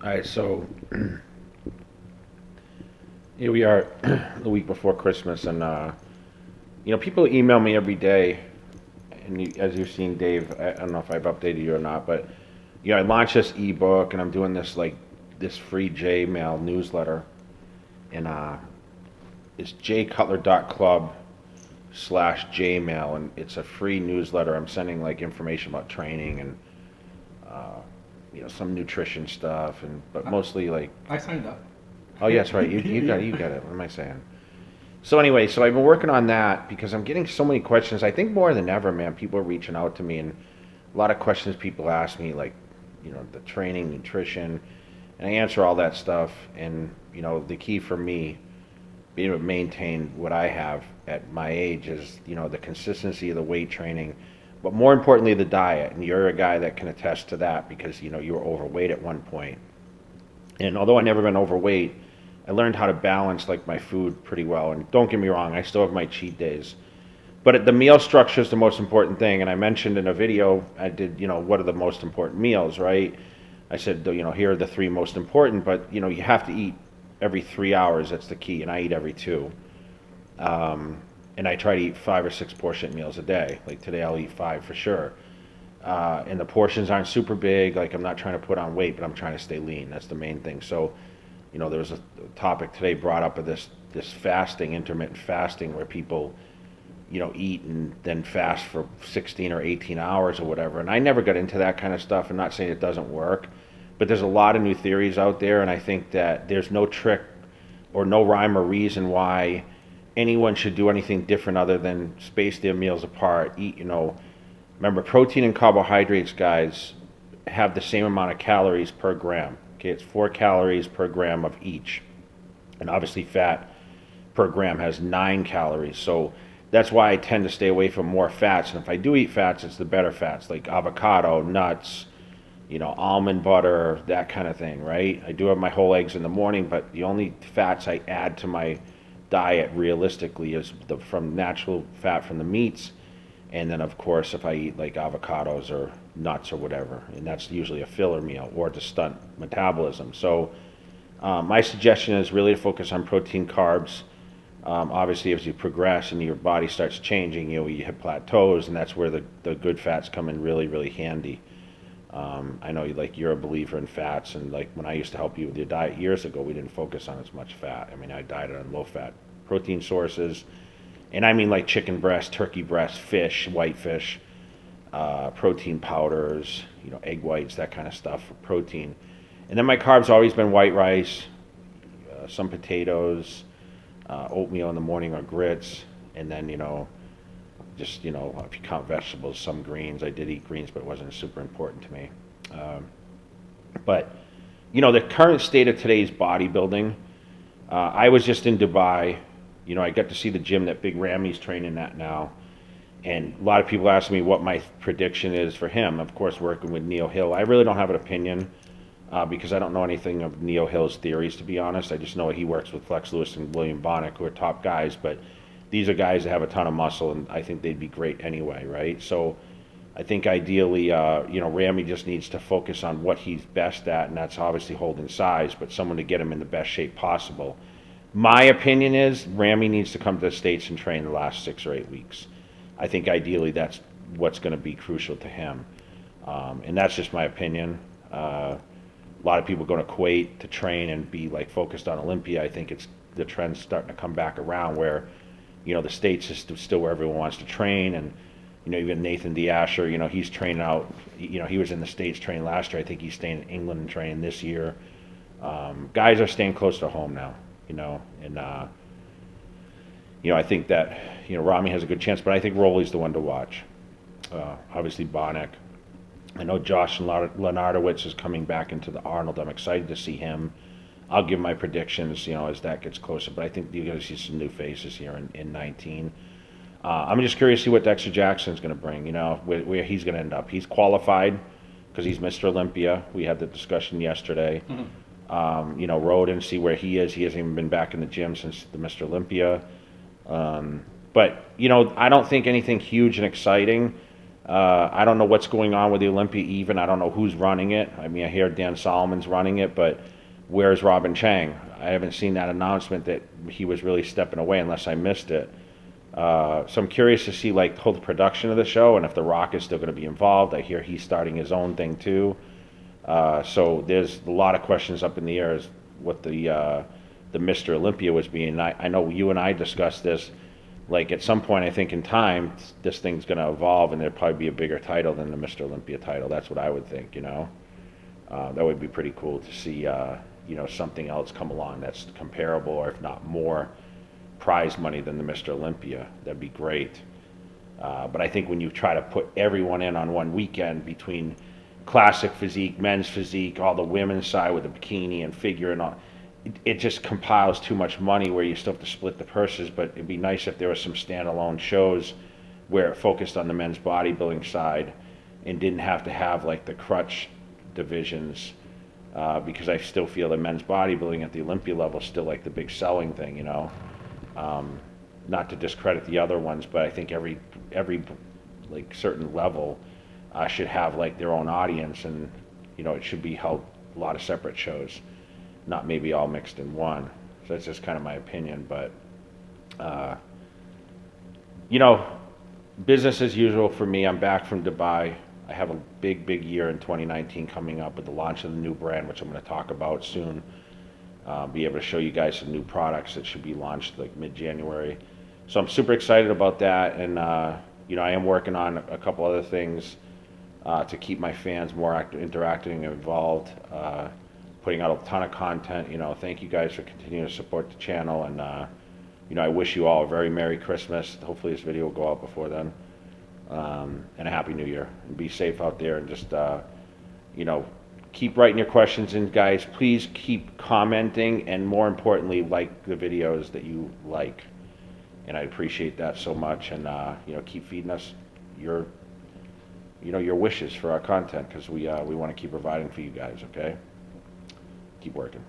All right, so here we are the week before Christmas, and people email me every day, and as you've seen, Dave, I don't know if I've updated you or not, but I launched this ebook, and I'm doing this free J mail newsletter, and it's jcutler.club/jmail, and it's a free newsletter. I'm sending like information about training and uh, some nutrition stuff, and but mostly like. I signed up. Oh, yes, right. You got it. You got it. What am I saying? So anyway, so I've been working on that because I'm getting so many questions. I think more than ever, man, people are reaching out to me, and a lot of questions people ask me, like, the training, nutrition, and I answer all that stuff. And the key for me being able to maintain what I have at my age is, the consistency of the weight training, but more importantly, the diet. And you're a guy that can attest to that because you were overweight at one point. And although I never been overweight, I learned how to balance like my food pretty well. And don't get me wrong, I still have my cheat days. But the meal structure is the most important thing. And I mentioned in a video I did, what are the most important meals, right? I said, here are the three most important, but you have to eat every 3 hours. That's the key. And I eat every two. And I try to eat 5 or 6 portion meals a day. Like today, I'll eat 5 for sure. And the portions aren't super big. Like I'm not trying to put on weight, but I'm trying to stay lean. That's the main thing. So, there was a topic today brought up of this fasting, intermittent fasting, where people, eat and then fast for 16 or 18 hours or whatever. And I never got into that kind of stuff. I'm not saying it doesn't work, but there's a lot of new theories out there, and I think that there's no trick or no rhyme or reason why anyone should do anything different other than space their meals apart. Eat, remember, protein and carbohydrates, guys, have the same amount of calories per gram. Okay, it's 4 calories per gram of each. And obviously fat per gram has 9 calories. So that's why I tend to stay away from more fats. And if I do eat fats, it's the better fats, like avocado, nuts, almond butter, that kind of thing, right? I do have my whole eggs in the morning, but the only fats I add to my diet realistically is from natural fat from the meats. And then, of course, if I eat like avocados or nuts or whatever, and that's usually a filler meal or to stunt metabolism. So my suggestion is really to focus on protein, carbs. Obviously, as you progress and your body starts changing, you hit plateaus, and that's where the good fats come in really, really handy. I know you're a believer in fats, and like when I used to help you with your diet years ago, we didn't focus on as much fat. I mean, I dieted on low-fat protein sources. And I mean like chicken breast, turkey breast, fish, whitefish, protein powders, egg whites, that kind of stuff for protein. And then my carbs always been white rice, some potatoes, oatmeal in the morning or grits, and then just if you count vegetables, some greens. I did eat greens, but it wasn't super important to me. But the current state of today's bodybuilding. I was just in Dubai. I got to see the gym that Big Ramy's training at now. And a lot of people ask me what my prediction is for him. Of course, working with Neil Hill. I really don't have an opinion because I don't know anything of Neil Hill's theories, to be honest. I just know he works with Flex Lewis and William Bonnick, who are top guys. But these are guys that have a ton of muscle, and I think they'd be great anyway, right? So I think ideally, Ramy just needs to focus on what he's best at, and that's obviously holding size, but someone to get him in the best shape possible. My opinion is Ramy needs to come to the States and train the last 6 or 8 weeks. I think ideally that's what's going to be crucial to him. And that's just my opinion. A lot of people go to Kuwait to train and be like focused on Olympia. I think it's the trend's starting to come back around where, the States is still where everyone wants to train. And, even Nathan DeAsher, he's training out, he was in the States training last year. I think he's staying in England and training this year. Guys are staying close to home now. And I think that Ramy has a good chance, but I think Rowley's the one to watch. Obviously Bonnick. I know Josh Lenardowitz is coming back into the Arnold. I'm excited to see him. I'll give my predictions, as that gets closer, but I think you're going to see some new faces here in 19. I'm just curious to see what Dexter Jackson's going to bring. Where he's going to end up. He's qualified because he's Mr. Olympia. We had the discussion yesterday. Mm-hmm. Rode and see where he is. He hasn't even been back in the gym since the Mr. Olympia. But I don't think anything huge and exciting. I don't know what's going on with the Olympia even. I don't know who's running it. I mean, I hear Dan Solomon's running it, but where's Robin Chang? I haven't seen that announcement that he was really stepping away unless I missed it. So I'm curious to see like the whole production of the show and if The Rock is still going to be involved. I hear he's starting his own thing too. So there's a lot of questions up in the air as what the Mr. Olympia was being. I know you and I discussed this. Like at some point, I think in time, this thing's going to evolve, and there'd probably be a bigger title than the Mr. Olympia title. That's what I would think. That would be pretty cool to see. Something else come along that's comparable, or if not more, prize money than the Mr. Olympia. That'd be great. But I think when you try to put everyone in on one weekend between classic physique, men's physique, all the women's side with the bikini and figure and all, it just compiles too much money where you still have to split the purses. But it'd be nice if there was some standalone shows where it focused on the men's bodybuilding side and didn't have to have like the crutch divisions, because I still feel that men's bodybuilding at the Olympia level is still like the big selling thing. Not to discredit the other ones, but I think every like certain level should have like their own audience, and it should be held a lot of separate shows, not maybe all mixed in one. So that's just kind of my opinion, but business as usual for me. I'm back from Dubai. I have a big year in 2019 coming up with the launch of the new brand, which I'm going to talk about soon. Be able to show you guys some new products that should be launched like mid-January. So I'm super excited about that, and I am working on a couple other things to keep my fans more interacting and involved, putting out a ton of content. Thank you guys for continuing to support the channel, and I wish you all a very Merry Christmas. Hopefully this video will go out before then, and a Happy New Year. And be safe out there, and just keep writing your questions in, guys. Please keep commenting, and more importantly, like the videos that you like. And I appreciate that so much. And keep feeding us your wishes for our content, because we want to keep providing for you guys. Okay, keep working.